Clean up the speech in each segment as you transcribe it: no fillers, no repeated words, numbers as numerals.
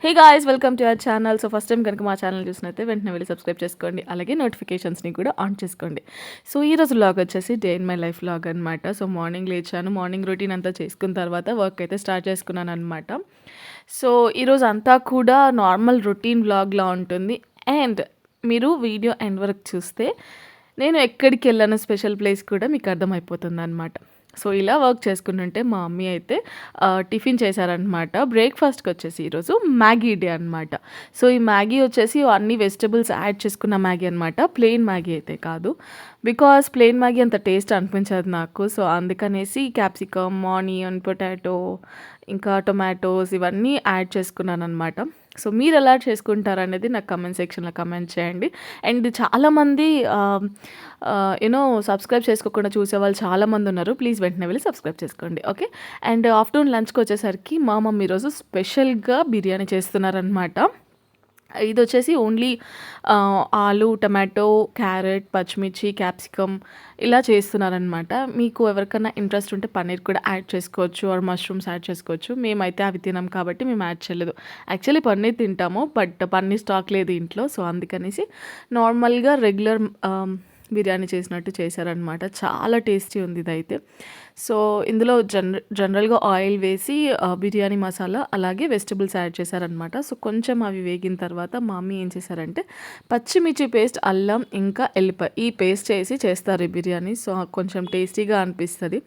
Hey guys, welcome to our channel. So first time కనుక మా channel చూసినైతే వెంటనే వెళ్ళి సబ్స్క్రైబ్ చేసుకోండి, అలాగే నోటిఫికేషన్స్ని కూడా ఆన్ చేసుకోండి. సో ఈరోజు వ్లాగ్ వచ్చేసి day in my life vlog అనమాట. సో మార్నింగ్ లేచాను, మార్నింగ్ రొటీన్ అంతా చేసుకున్న తర్వాత వర్క్ అయితే స్టార్ట్ చేసుకున్నాను అనమాట. సో ఈరోజు అంతా కూడా నార్మల్ రొటీన్ వ్లాగ్లా ఉంటుంది. అండ్ మీరు వీడియో ఎండ్ వరకు చూస్తే నేను ఎక్కడికి వెళ్ళాను స్పెషల్ ప్లేస్ కూడా మీకు అర్థమైపోతుంది అనమాట. సో ఇలా వర్క్ చేసుకుంటుంటే మా మమ్మీ అయితే టిఫిన్ చేశారనమాట. బ్రేక్ఫాస్ట్కి వచ్చేసి ఈరోజు మ్యాగీ డే అనమాట. సో ఈ మ్యాగీ వచ్చేసి అన్ని వెజిటబుల్స్ యాడ్ చేసుకున్న మ్యాగీ అనమాట, ప్లెయిన్ మ్యాగీ అయితే కాదు. బికాస్ ప్లెయిన్ మ్యాగీ అంత టేస్ట్ అనిపించదు నాకు. సో అందుకనేసి క్యాప్సికమ్, ఆనియన్, పొటాటో, ఇంకా టొమాటోస్ ఇవన్నీ యాడ్ చేసుకున్నాను అనమాట. సో మీరు ఎలా చేసుకుంటారనేది నాకు కమెంట్ సెక్షన్లో కమెంట్ చేయండి. అండ్ చాలామంది యూనో సబ్స్క్రైబ్ చేసుకోకుండా చూసేవాళ్ళు చాలామంది ఉన్నారు. ప్లీజ్ వెంటనే వెళ్ళి సబ్స్క్రైబ్ చేసుకోండి, ఓకే. అండ్ ఆఫ్టర్నూన్ లంచ్కి వచ్చేసరికి మా మమ్మీ ఈరోజు స్పెషల్గా బిర్యానీ చేస్తున్నారనమాట. ఇది వచ్చేసి ఓన్లీ ఆలు, టమాటో, క్యారెట్, పచ్చిమిర్చి, క్యాప్సికమ్ ఇలా చేస్తున్నారనమాట. మీకు ఎవరికైనా ఇంట్రెస్ట్ ఉంటే పన్నీర్ కూడా యాడ్ చేసుకోవచ్చు, ఆర్ మష్రూమ్స్ యాడ్ చేసుకోవచ్చు. మేమైతే అవి తినాం కాబట్టి మేము యాడ్ చేయలేదు. యాక్చువల్లీ పన్నీర్ తింటాము, బట్ పన్నీర్ స్టాక్ లేదు ఇంట్లో. సో అందుకనేసి నార్మల్గా రెగ్యులర్ బిర్యానీ చేసినట్టు చేశారనమాట. చాలా టేస్టీ ఉంది ఇదైతే. సో ఇందులో జనరల్గా ఆయిల్ వేసి బిర్యానీ మసాలా అలాగే వెజిటబుల్స్ యాడ్ చేశారనమాట. సో కొంచెం అవి వేగిన తర్వాత మా మమ్మీ ఏం చేశారంటే పచ్చిమిర్చి పేస్ట్, అల్లం, ఇంకా ఎల్లిపాయ ఈ పేస్ట్ చేసి చేస్తారు ఈ బిర్యానీ. సో కొంచెం టేస్టీగా అనిపిస్తుంది.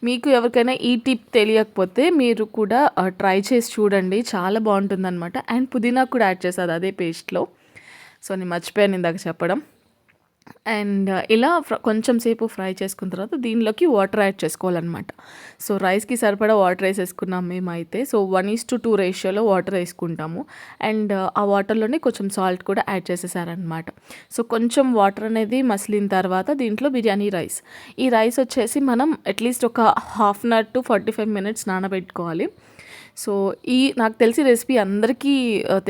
మీకు ఎవరికైనా ఈ టిప్ తెలియకపోతే మీరు కూడా ట్రై చేసి చూడండి, చాలా బాగుంటుందన్నమాట. అండ్ పుదీనా కూడా యాడ్ చేస్తారు అదే పేస్ట్లో. సో నేను మర్చిపోయాను ఇందాక చెప్పడం. అండ్ ఇలా కొంచెం సేపు ఫ్రై చేసుకున్న తర్వాత దీనిలోకి వాటర్ యాడ్ చేసుకోవాలన్నమాట. సో రైస్కి సరిపడా వాటర్ వేసేసుకున్నాం మేమైతే. సో 1:2 రేషియోలో వాటర్ వేసుకుంటాము. అండ్ ఆ వాటర్లోనే కొంచెం సాల్ట్ కూడా యాడ్ చేసేసారనమాట. సో కొంచెం వాటర్ అనేది మసిలిన తర్వాత దీంట్లో బిర్యానీ రైస్, ఈ రైస్ వచ్చేసి మనం అట్లీస్ట్ ఒక half an hour to 45 minutes నానబెట్టుకోవాలి. సో నాకు తెలిసి రెసిపీ అందరికీ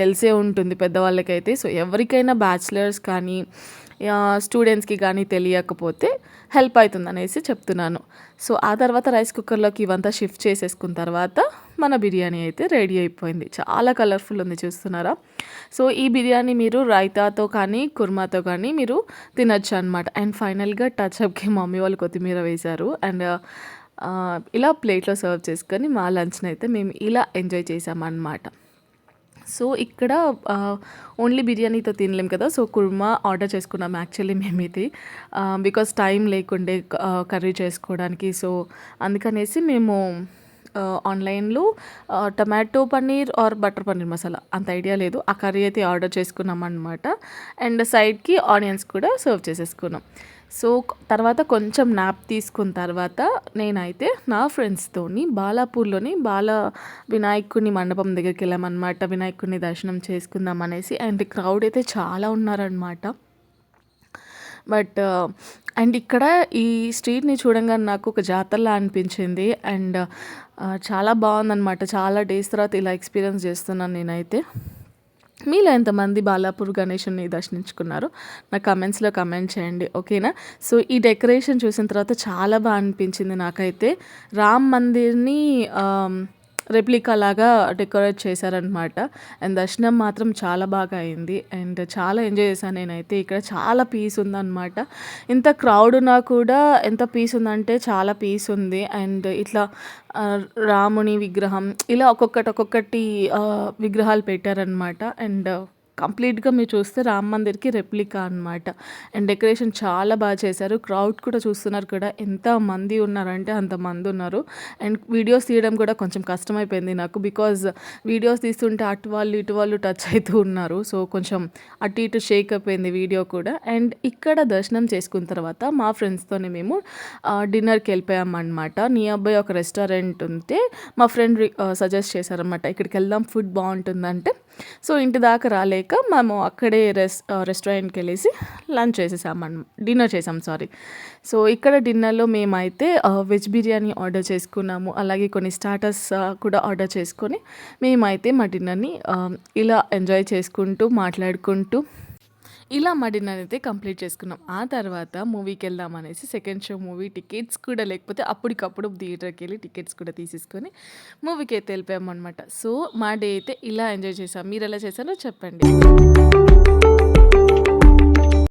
తెలిసే ఉంటుంది పెద్దవాళ్ళకైతే. సో ఎవరికైనా బ్యాచిలర్స్ కానీ స్టూడెంట్స్కి కానీ తెలియకపోతే హెల్ప్ అవుతుంది అనేసి చెప్తున్నాను. సో ఆ తర్వాత రైస్ కుక్కర్లోకి ఇవంతా షిఫ్ట్ చేసేసుకున్న తర్వాత మన బిర్యానీ అయితే రెడీ అయిపోయింది. చాలా కలర్ఫుల్ ఉంది, చూస్తున్నారా. సో ఈ బిర్యానీ మీరు రైతాతో కానీ కుర్మాతో కానీ మీరు తినచ్చు అనమాట. అండ్ ఫైనల్గా టచ్అప్కి మమ్మీ వాళ్ళు కొత్తిమీర వేశారు. అండ్ ఇలా ప్లేట్లో సర్వ్ చేసుకొని మా లంచ్ని అయితే మేము ఇలా ఎంజాయ్ చేసామన్నమాట. సో ఇక్కడ ఓన్లీ బిర్యానీతో తినలేం కదా. సో కుర్మా ఆర్డర్ చేసుకున్నాం యాక్చువల్లీ మేము ఇది, బికాస్ టైం లేకుండే కర్రీ చేసుకోవడానికి. సో అందుకనేసి మేము ఆన్లైన్లో tomato paneer are butter paneer masala అంత ఐడియా లేదు, ఆ కర్రీ అయితే ఆర్డర్ చేసుకున్నాం అనమాట. అండ్ సైడ్కి ఆనియన్స్ కూడా సర్వ్ చేసేసుకున్నాం. సో తర్వాత కొంచెం నాప్ తీసుకున్న తర్వాత నేనైతే నా ఫ్రెండ్స్తోని బాలాపూర్లోని వినాయకుని మండపం దగ్గరికి వెళ్ళామన్నమాట. వినాయకుడిని దర్శనం చేసుకుందాం అనేసి. అండ్ క్రౌడ్ అయితే చాలా ఉన్నారనమాట. బట్ అండ్ ఇక్కడ ఈ స్ట్రీట్ని చూడంగానే నాకు ఒక జాతరలా అనిపించింది. అండ్ చాలా బాగుందన్నమాట. చాలా డేస్ తర్వాత ఇలా ఎక్స్పీరియన్స్ చేస్తున్నాను నేనైతే. మీలో ఎంతమంది బాలాపూర్ గణేషుని దర్శించుకున్నారు నా కమెంట్స్లో కమెంట్ చేయండి, ఓకేనా. సో ఈ డెకరేషన్ చూసిన తర్వాత చాలా బాగా అనిపించింది నాకైతే. రామ్ మందిర్ని రెప్లికా లాగా డెకరేట్ చేశారనమాట. అండ్ దర్శనం మాత్రం చాలా బాగా అయింది. అండ్ చాలా ఎంజాయ్ చేశాను నేనైతే. ఇక్కడ చాలా పీస్ ఉందన్నమాట. ఇంత క్రౌడ్ ఉన్నా కూడా ఎంత పీస్ ఉందంటే చాలా పీస్ ఉంది. అండ్ ఇట్లా రాముని విగ్రహం ఇలా ఒక్కొక్కటి విగ్రహాలు పెట్టారనమాట. అండ్ కంప్లీట్గా మీరు చూస్తే రామ్ మందిర్కి రెప్లికా అనమాట. అండ్ డెకరేషన్ చాలా బాగా చేశారు. క్రౌడ్ కూడా చూస్తున్నారు కూడా, ఎంత మంది ఉన్నారంటే అంతమంది ఉన్నారు. అండ్ వీడియోస్ తీయడం కూడా కొంచెం కష్టమైపోయింది నాకు, బికాజ్ వీడియోస్ తీస్తుంటే అటు వాళ్ళు టచ్ అవుతూ ఉన్నారు. సో కొంచెం అటు ఇటు షేక్ అయిపోయింది వీడియో కూడా. అండ్ ఇక్కడ దర్శనం చేసుకున్న తర్వాత మా ఫ్రెండ్స్తోనే మేము డిన్నర్కి వెళ్ళిపోయామన్నమాట. నియర్ బై ఒక రెస్టారెంట్ ఉంటే మా ఫ్రెండ్ సజెస్ట్ చేశారనమాట, ఇక్కడికి వెళ్దాం ఫుడ్ బాగుంటుందంటే. సో ఇంటి దాకా రాలేక మేము అక్కడే రెస్టారెంట్కి వెళ్ళేసి డిన్నర్ చేసాం. సో ఇక్కడ డిన్నర్లో మేమైతే వెజ్ బిర్యానీ ఆర్డర్ చేసుకున్నాము, అలాగే కొన్ని స్టార్టర్స్ కూడా ఆర్డర్ చేసుకొని మేమైతే మా డిన్నర్ని ఇలా ఎంజాయ్ చేసుకుంటూ మాట్లాడుకుంటూ ఇలా మా డిన్నర్ అయితే కంప్లీట్ చేసుకున్నాం. ఆ తర్వాత మూవీకెళ్దాం అనేసి సెకండ్ షో మూవీ టికెట్స్ కూడా లేకపోతే అప్పటికప్పుడు థియేటర్‌కెళ్ళి టికెట్స్ కూడా తీసేసుకొని మూవీకైతే ఎళ్ళిపోయామనమాట. సో, మా డే అయితే ఇలా ఎంజాయ్ చేశాం. మీరెలా చేశారో చెప్పండి.